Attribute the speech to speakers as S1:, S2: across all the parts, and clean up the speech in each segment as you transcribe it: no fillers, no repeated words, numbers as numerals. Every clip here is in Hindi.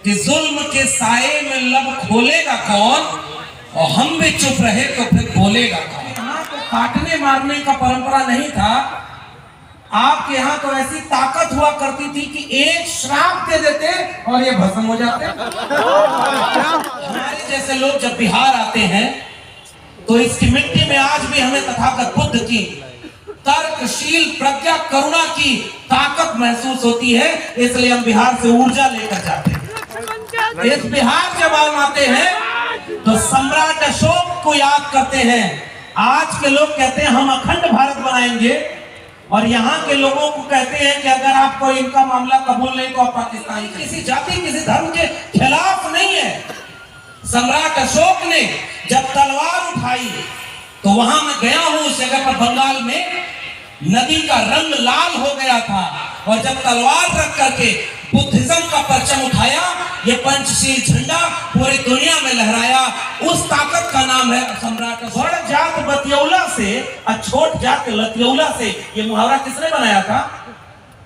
S1: कि जुल्म के साए में लब खोलेगा कौन, और हम भी चुप रहे तो फिर बोलेगा कौन। यहाँ तो काटने मारने का परंपरा नहीं था। आपके यहाँ तो ऐसी ताकत हुआ करती थी कि एक श्राप दे देते और ये भस्म हो जाते। हमारे जैसे लोग जब बिहार आते हैं तो इसकी मिट्टी में आज भी हमें तथागत बुद्ध की तर्कशील प्रज्ञा करुणा की ताकत महसूस होती है, इसलिए हम बिहार से ऊर्जा लेकर जाते हैं। इस बिहार जब हम आते हैं तो सम्राट अशोक को याद करते हैं। आज के लोग कहते हैं हम अखंड भारत बनाएंगे, और यहाँ के लोगों को कहते हैं कि अगर आपको इनका मामला कबूल नहीं तो आप पाकिस्तानी। किसी जाति किसी धर्म के खिलाफ नहीं है। सम्राट अशोक ने जब तलवार उठाई तो वहां मैं गया हूं उस जगह पर, बंगाल में नदी का रंग लाल हो गया था, और जब तलवार रख करके बुद्धिज्म का परचम उठाया, ये पंचशील झंडा पूरी दुनिया में लहराया। उस ताकत का नाम है सम्राट। बड़ जात बतियौला से और छोट जात लतियौला से, ये मुहावरा किसने बनाया था?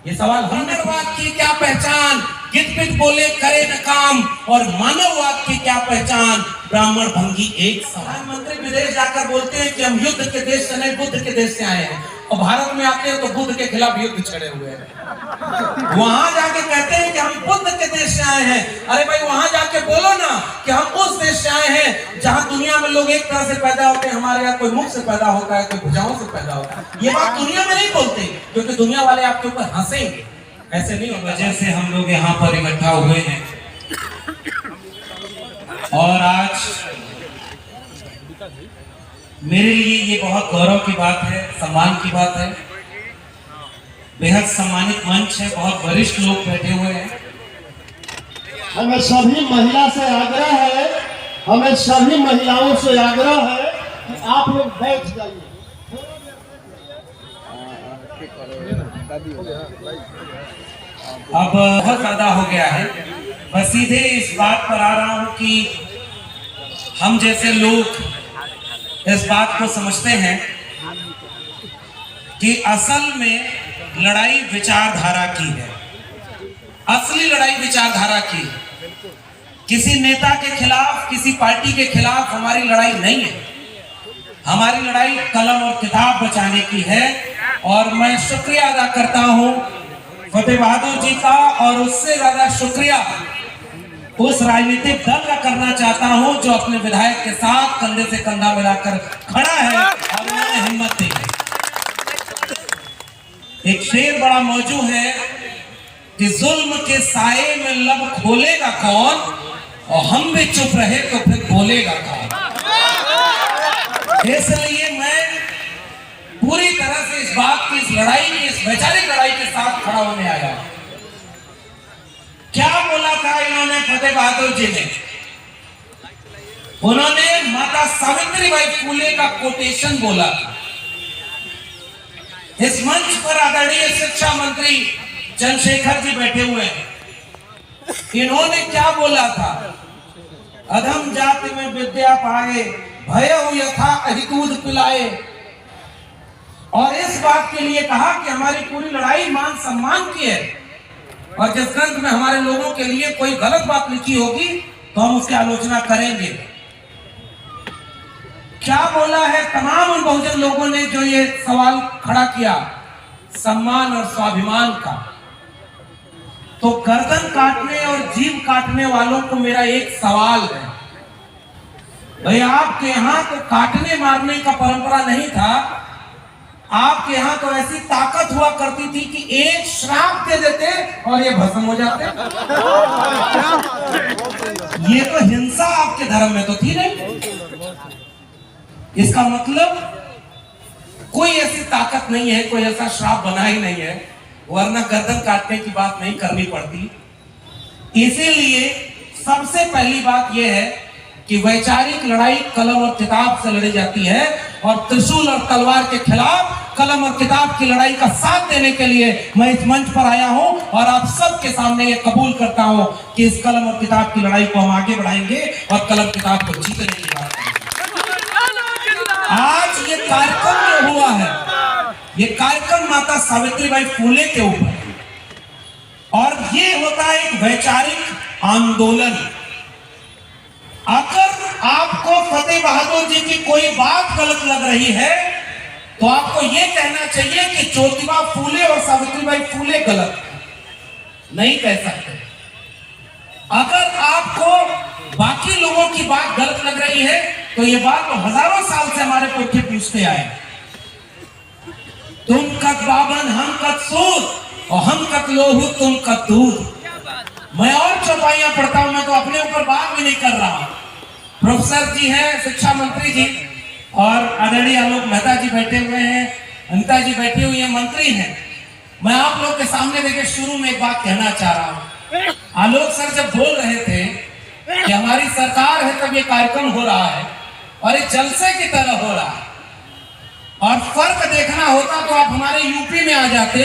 S1: ये सवाल मानववाद की क्या पहचान, गिट पिट बोले करे न काम, और मानववाद की क्या पहचान, ब्राह्मण भंगी एक सवाल। मंत्री विदेश जाकर बोलते हैं कि हम युद्ध के देश से नहीं बुद्ध के देश से आए हैं, और भारत में आते हैं तो बुद्ध के खिलाफ युद्ध छड़े हुए हैं। वहां जाके कहते हैं कि हम बुद्ध के देश से आए हैं। अरे भाई वहां जाके बोलो ना कि हम उस देश से आए हैं जहां दुनिया में लोग एक तरह से पैदा होते हैं, हमारे यहाँ कोई मुख से पैदा होता है, कोई भुजाओं से पैदा होता है। ये बात दुनिया में नहीं बोलते क्योंकि दुनिया वाले आपके ऊपर हंसेंगे। ऐसे नहीं होगा। वजह से हम लोग यहाँ पर इकट्ठा हुए हैं, और आज मेरे लिए ये बहुत गौरव की बात है, सम्मान की बात है। बेहद सम्मानित मंच है, बहुत वरिष्ठ लोग बैठे हुए हैं।
S2: हमें सभी महिला से आग्रह है, हमें सभी महिलाओं से आग्रह है कि आप लोग बैठ जाइए।
S1: अब बहुत ज्यादा हो गया है। बस सीधे इस बात पर आ रहा हूं कि हम जैसे लोग इस बात को समझते हैं कि असल में लड़ाई विचारधारा की है। असली लड़ाई विचारधारा की है। किसी नेता के खिलाफ, किसी पार्टी के खिलाफ हमारी लड़ाई नहीं है। हमारी लड़ाई कलम और किताब बचाने की है। और मैं शुक्रिया अदा करता हूं फतेह बहादुर जी का, और उससे ज्यादा शुक्रिया उस राजनीतिक दल का करना चाहता हूं जो अपने विधायक के साथ कंधे से कंधा मिलाकर खड़ा है और उन्होंने हिम्मत दी। एक शेर बड़ा मौजू है कि जुल्म के साए में लब खोलेगा कौन, और हम भी चुप रहे तो फिर बोलेगा कौन। इसलिए मैं पूरी तरह से इस बात की, इस लड़ाई की, इस वैचारिक लड़ाई के साथ खड़ा होने आया। क्या बोला था इन्होंने, फतेह बहादुर जी ने? उन्होंने माता सावित्रीबाई फुले का कोटेशन बोला था। इस मंच पर आदरणीय शिक्षा मंत्री चंद्रशेखर जी बैठे हुए हैं। इन्होंने क्या बोला था? अधम जाति में विद्या पाए, भयउ यथा अहि दूध पिलाए। और इस बात के लिए कहा कि हमारी पूरी लड़ाई मान सम्मान की है, और जिस ग्रंथ में हमारे लोगों के लिए कोई गलत बात लिखी होगी तो हम उसकी आलोचना करेंगे। क्या बोला है तमाम उन बहुजन लोगों ने जो ये सवाल खड़ा किया सम्मान और स्वाभिमान का? तो गर्दन काटने और जीभ काटने वालों को मेरा एक सवाल है, भाई आपके यहाँ तो काटने मारने का परंपरा नहीं था। आपके यहाँ तो ऐसी ताकत हुआ करती थी कि एक श्राप दे देते और ये भस्म हो जाते। ये तो हिंसा आपके धर्म में तो थी नहीं। इसका मतलब कोई ऐसी ताकत नहीं है, कोई ऐसा श्राप बना ही नहीं है, वरना गर्दन काटने की बात नहीं करनी पड़ती। इसीलिए सबसे पहली बात यह है कि वैचारिक लड़ाई कलम और किताब से लड़ी जाती है, और त्रिशूल और तलवार के खिलाफ कलम और किताब की लड़ाई का साथ देने के लिए मैं इस मंच पर आया हूं, और आप सबके सामने ये कबूल करता हूं कि इस कलम और किताब की लड़ाई को हम आगे बढ़ाएंगे और कलम किताब को जीतने की बात करेंगे। आज ये कार्यक्रम जो हुआ है, ये कार्यक्रम माता सावित्रीबाई फुले के ऊपर, और ये होता है एक वैचारिक आंदोलन। अगर आपको फतेह बहादुर जी की कोई बात गलत लग रही है तो आपको यह कहना चाहिए कि ज्योतिबा फूले और सावित्रीबाई फूले गलत नहीं कह सकते। अगर आपको बाकी लोगों की बात गलत लग रही है तो ये बात तो हजारों साल से हमारे पुरखे पूछते आए, तुम कद बाबन हम कद सूद और हम कद लोहू तुम कद दूध। मैं और चौपाइयां पढ़ता हूं, मैं तो अपने ऊपर बात भी नहीं कर रहा। प्रोफेसर जी हैं, शिक्षा मंत्री जी, और आदरणीय आलोक मेहता जी बैठे हुए हैं, अनिता जी बैठी हुई है, मंत्री हैं। मैं आप लोग के सामने देखिए शुरू में एक बात कहना चाह रहा हूं। आलोक सर जब बोल रहे थे कि हमारी सरकार है तब ये कार्यक्रम हो रहा है और ये जलसे की तरह हो रहा है, और फर्क देखना होता तो आप हमारे यूपी में आ जाते,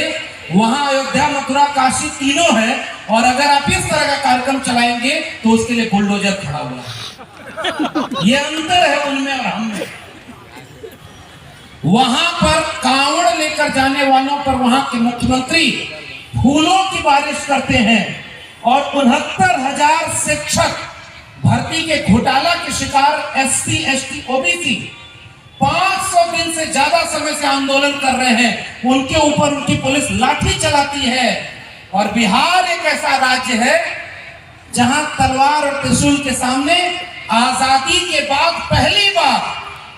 S1: वहां अयोध्या मथुरा काशी तीनों है, और अगर आप इस तरह का कार्यक्रम चलाएंगे तो उसके लिए बुलडोजर खड़ा हुआ है। ये अंतर है उनमें और हम में। वहां पर कांवड़ लेकर जाने वालों पर वहां के मुख्यमंत्री फूलों की बारिश करते हैं, और 69,000 शिक्षक भर्ती के घोटाला के शिकार एससी एसटी ओबीसी 500 दिन से ज्यादा समय से आंदोलन कर रहे हैं, उनके ऊपर उनकी पुलिस लाठी चलाती है। और बिहार एक ऐसा राज्य है जहां तलवार और त्रिशूल के सामने आजादी के बाद पहली बार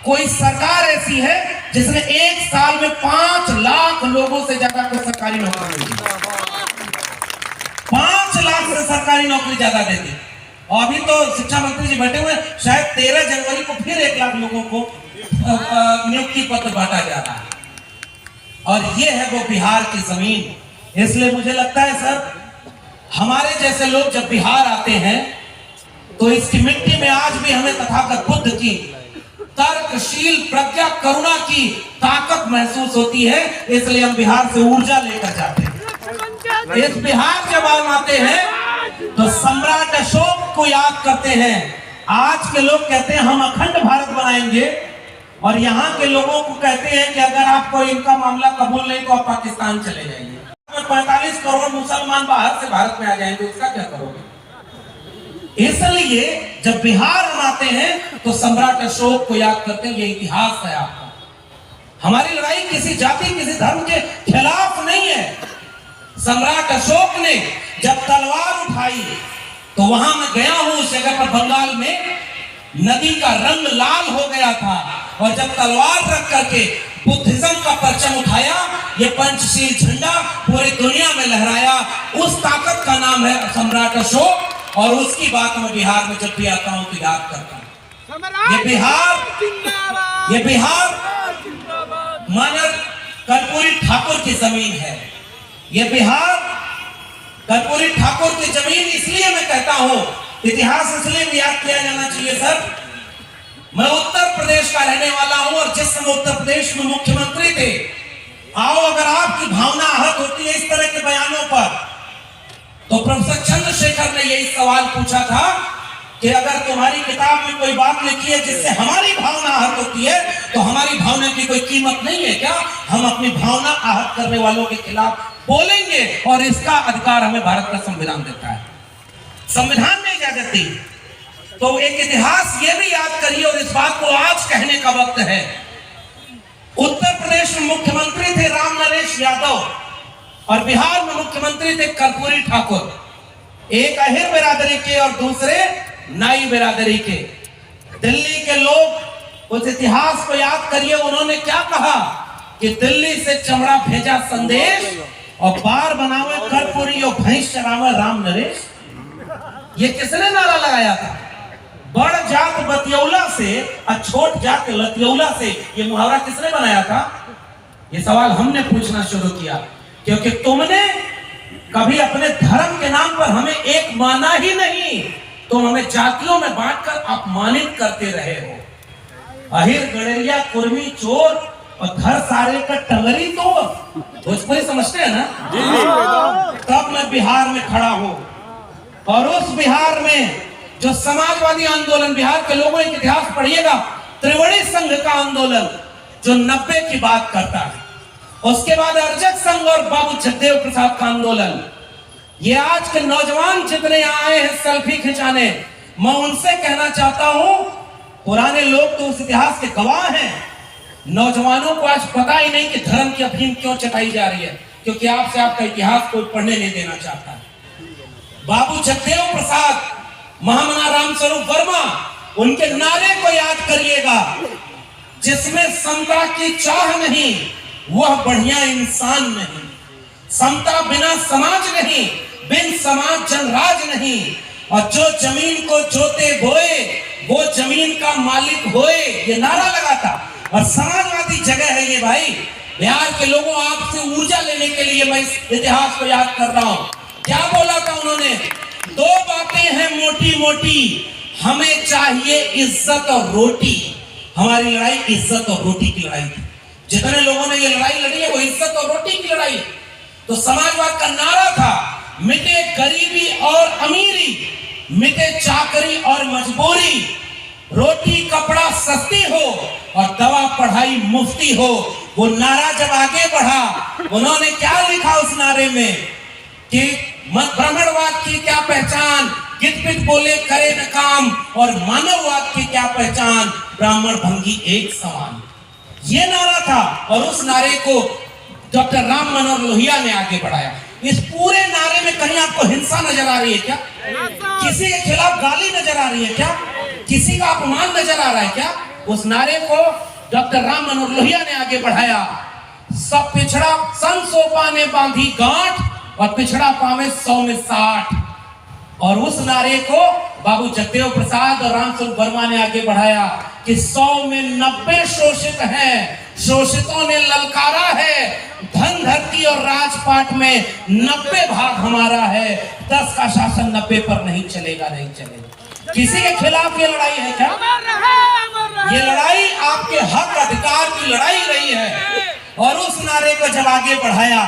S1: कोई सरकार ऐसी है जिसने एक साल में 5 लाख लोगों से ज्यादा को सरकारी नौकरी मिली। 5 लाख से सरकारी नौकरी ज्यादा देती। और अभी तो शिक्षा मंत्री जी बैठे हुए, शायद 13 जनवरी को फिर 1 लाख लोगों को नियुक्ति पत्र बांटा जा रहा है। और ये है वो बिहार की जमीन। इसलिए मुझे लगता है सर, हमारे जैसे लोग जब बिहार आते हैं तो इसकी मिट्टी में आज भी हमें तथागत बुद्ध की तर्कशील प्रज्ञा करुणा की ताकत महसूस होती है। इसलिए हम बिहार से ऊर्जा लेकर जाते हैं। इस बिहार जब हम आते हैं तो सम्राट अशोक को याद करते हैं। आज के लोग कहते हैं हम अखंड भारत बनाएंगे, और यहाँ के लोगों को कहते हैं कि अगर आपको इनका मामला कबूल नहीं तो आप पाकिस्तान चले जाइए। 45 करोड़ मुसलमान बाहर से भारत में आ जाएंगे, उसका क्या करोगे? इसलिए जब बिहार हम आते हैं तो सम्राट अशोक को याद करते हैं। ये इतिहास है आपका। हमारी लड़ाई किसी जाति किसी धर्म के खिलाफ नहीं है। सम्राट अशोक ने जब तलवार उठाई तो वहां मैं गया हूं, उस जगह पर बंगाल में नदी का रंग लाल हो गया था, और जब तलवार रख करके बुद्धिज्म का परचम उठाया, ये पंचशील झंडा पूरी दुनिया में लहराया। उस ताकत का नाम है सम्राट अशोक, और उसकी बात मैं बिहार में जब भी आता हूं तो याद करता हूं। ये बिहार मानव कर्पूरी ठाकुर की जमीन है। ये बिहार कर्पूरी ठाकुर की जमीन इसलिए मैं कहता हूं, इतिहास इसलिए भी याद किया जाना चाहिए सर। मैं उत्तर प्रदेश का रहने वाला हूं, और जिस समय उत्तर प्रदेश में मुख्यमंत्री थे, आओ अगर आपकी भावना आहत होती है इस तरह के बयानों पर, तो प्रोफेसर चंद्रशेखर ने यही सवाल पूछा था कि अगर तुम्हारी किताब में कोई बात लिखी है जिससे हमारी भावना आहत होती है तो हमारी भावना की कोई कीमत नहीं है क्या? हम अपनी भावना आहत करने वालों के खिलाफ बोलेंगे, और इसका अधिकार हमें भारत का संविधान देता है। संविधान में इजाजत दी। तो एक इतिहास ये भी याद करिए, और इस बात को आज कहने का वक्त है। उत्तर प्रदेश में मुख्यमंत्री थे राम नरेश यादव, और बिहार में मुख्यमंत्री थे कर्पूरी ठाकुर। एक अहिर बिरादरी के और दूसरे नाई बिरादरी के। दिल्ली के लोग उस इतिहास को याद करिए, उन्होंने क्या कहा कि दिल्ली से चमड़ा भेजा संदेश, और बार बनावे कर्पूरी और भैंस चरावे राम नरेश। ये किसने नारा लगाया था? बड़ जात बतियौला से और छोट जात लतियौला से। ये मुहावरा किसने बनाया था? ये सवाल हमने पूछना शुरू किया, क्योंकि तुमने कभी अपने धर्म के नाम पर हमें एक माना ही नहीं। तुम हमें जातियों में बांटकर अपमानित करते रहे हो। अहिर गड़ेरिया कुर्मी चोर और घर सारे का टंगरी तोड़, भोजपुरी समझते हैं ना? तब मैं बिहार में खड़ा हूं, और उस बिहार में जो समाजवादी आंदोलन, बिहार के लोगों का इतिहास पढ़िएगा, त्रिवेणी संघ का आंदोलन जो 90 की बात करता है, उसके बाद अर्जक संघ और बाबू जगदेव प्रसाद का आंदोलन, ये आज के नौजवान जितने यहाँ आए हैं सेल्फी खिंचाने, मैं उनसे कहना चाहता हूं, पुराने लोग तो उस इतिहास के गवाह हैं। नौजवानों को आज पता ही नहीं कि धर्म की अफीम क्यों चटाई जा रही है, क्योंकि आपसे आपका इतिहास कोई पढ़ने नहीं देना चाहता। बाबू जगदेव प्रसाद, महामना रामस्वरूप वर्मा, उनके नारे को याद करिएगा, जिसमें समता की चाह नहीं वह बढ़िया इंसान नहीं, समता बिना समाज नहीं, बिन समाज जनराज नहीं, और जो जमीन को जोते बोए वो जमीन का मालिक होए, ये नारा लगा था। और समाजवादी जगह है ये भाई। बिहार के लोगों, आपसे ऊर्जा लेने के लिए मैं इस इतिहास को याद कर रहा हूं। क्या बोला था उन्होंने? दो बातें हैं मोटी मोटी, हमें चाहिए इज्जत और रोटी। हमारी लड़ाई इज्जत और रोटी की लड़ाई थी। जितने लोगों ने ये लड़ाई लड़ी है वो इज्जत और रोटी की लड़ाई। तो समाजवाद का नारा था, मिटे गरीबी और अमीरी, मिटे चाकरी और मजबूरी, रोटी कपड़ा सस्ती हो और दवा पढ़ाई मुफ्ती हो। वो नारा जब आगे बढ़ा, उन्होंने क्या लिखा उस नारे में कि ब्राह्मणवाद की क्या पहचान, गिद्ध पिट बोले करे न काम, और मानववाद की क्या पहचान, ब्राह्मण भंगी एक समान। ये नारा था, और उस नारे को डॉक्टर राम मनोहर लोहिया ने आगे बढ़ाया। इस पूरे नारे में कहीं आपको हिंसा नजर आ रही है क्या? किसी के खिलाफ गाली नजर आ रही है क्या? किसी का अपमान नजर आ रहा है क्या? उस नारे को डॉक्टर राम मनोहर लोहिया ने आगे बढ़ाया। सब पिछड़ा सन सोपा ने बांधी गांठ, और पिछड़ा पावे 100 में 60। और उस नारे को बाबू जगदेव प्रसाद और रामस्वरूप वर्मा ने आगे बढ़ाया कि 100 में 90 शोषित हैं, शोषितों ने ललकारा है, धन धरती और राजपाट में 90 भाग हमारा है, 10 का शासन 90 पर नहीं चलेगा, नहीं चलेगा। किसी के खिलाफ ये लड़ाई है क्या? ये लड़ाई आपके हक अधिकार की लड़ाई रही है। और उस नारे को जब आगे बढ़ाया,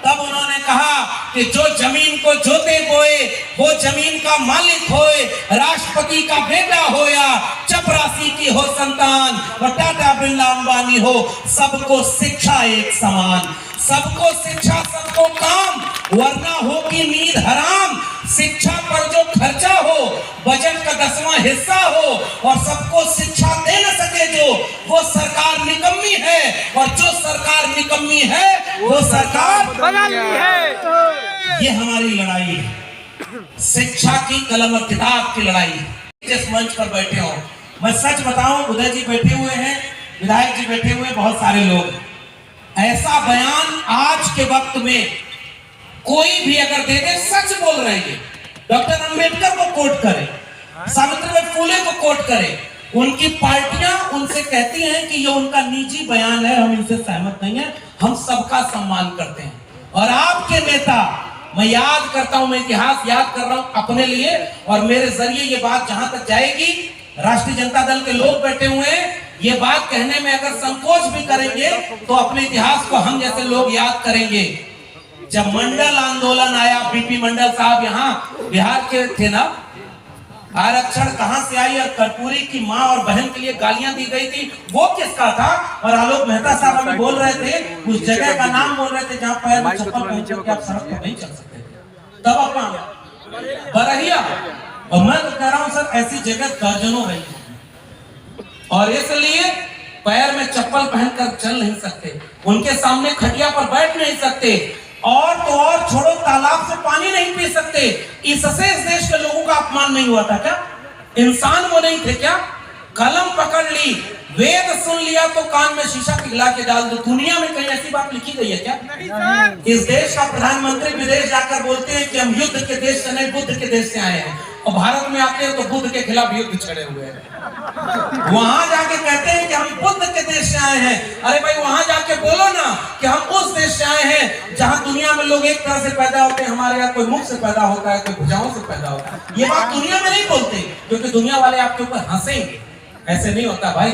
S1: तब उन्होंने कहा कि जो जमीन को जोते बोए वो जमीन का मालिक होए, राष्ट्रपति का बेटा हो या चपरासी की हो संतान, और टाटा बिरला अंबानी हो, सबको शिक्षा एक समान। सबको शिक्षा सबको काम, वरना होगी नींद हराम। शिक्षा पर जो खर्चा हो, बजट का 10वां हिस्सा हो, और सबको शिक्षा दे न सके जो, वो सरकार निकम्मी है। और जो सरकार निकम्मी है वो सरकार बदलनी है। ये हमारी लड़ाई है, शिक्षा की कलम और किताब की लड़ाई। जिस मंच पर बैठे हो, मैं सच बताऊं, उदय जी बैठे हुए हैं, विधायक जी बैठे हुए, बहुत सारे लोग। ऐसा बयान आज के वक्त में कोई भी अगर दे दे, सच बोल रहे हैं। डॉक्टर अंबेडकर को कोट करे, सावित्रीबाई फुले को कोट करे, उनकी पार्टियां उनसे कहती हैं कि ये उनका निजी बयान है, हम इनसे सहमत नहीं है, हम सबका सम्मान करते हैं। और आपके नेता, मैं याद करता हूं, मैं इतिहास याद कर रहा हूं अपने लिए, और मेरे जरिए ये बात जहां तक जाएगी, राष्ट्रीय जनता दल के लोग बैठे हुए हैं, ये बात कहने में अगर संकोच भी करेंगे तो अपने इतिहास को हम जैसे लोग याद करेंगे। जब मंडल आंदोलन आया, बीपी मंडल साहब यहाँ बिहार के थे ना, आरक्षण कहां से आई और कर्पूरी की मां और बहन के लिए गालियां दी गई थी, वो किसका था? और आलोक मेहता साहब हमें बोल रहे थे, उस जगह का नाम बोल रहे थे जहां पैर में चप्पल पहन के आप सड़क पर नहीं चल सकते थे। तब अपना बरहिया, और मैं तो कह रहा हूं सर, ऐसी जगह दर्जनों रही, और इसलिए पैर में चप्पल पहनकर चल नहीं सकते, उनके सामने खटिया पर बैठ नहीं सकते, और तो और छोड़ो, तालाब से पानी नहीं पी सकते। इससे इस देश के लोगों का अपमान नहीं हुआ था क्या? इंसान वो नहीं थे क्या? कलम पकड़ ली, वेद सुन लिया तो कान में शीशा पिघला के डाल दो। दुनिया में कहीं ऐसी बात लिखी गई है क्या? इस देश का प्रधानमंत्री विदेश जाकर बोलते हैं कि हम युद्ध के देश से नहीं, बुद्ध के देश से आए हैं, और भारत में आते हैं तो बुद्ध के खिलाफ युद्ध छड़े हुए हैं। वहां जाके कहते हैं कि हम बुद्ध के देश से आए हैं। अरे भाई, वहां जाके बोलो ना कि हम उस देश से आए हैं जहां दुनिया में लोग एक तरह से पैदा होते हैं, हमारे यहाँ कोई मुख से पैदा होता है, कोई भुजाओं से पैदा होता है। ये बात दुनिया में नहीं बोलते, क्योंकि दुनिया वाले आपके ऊपर हंसेंगे। ऐसे नहीं होता भाई।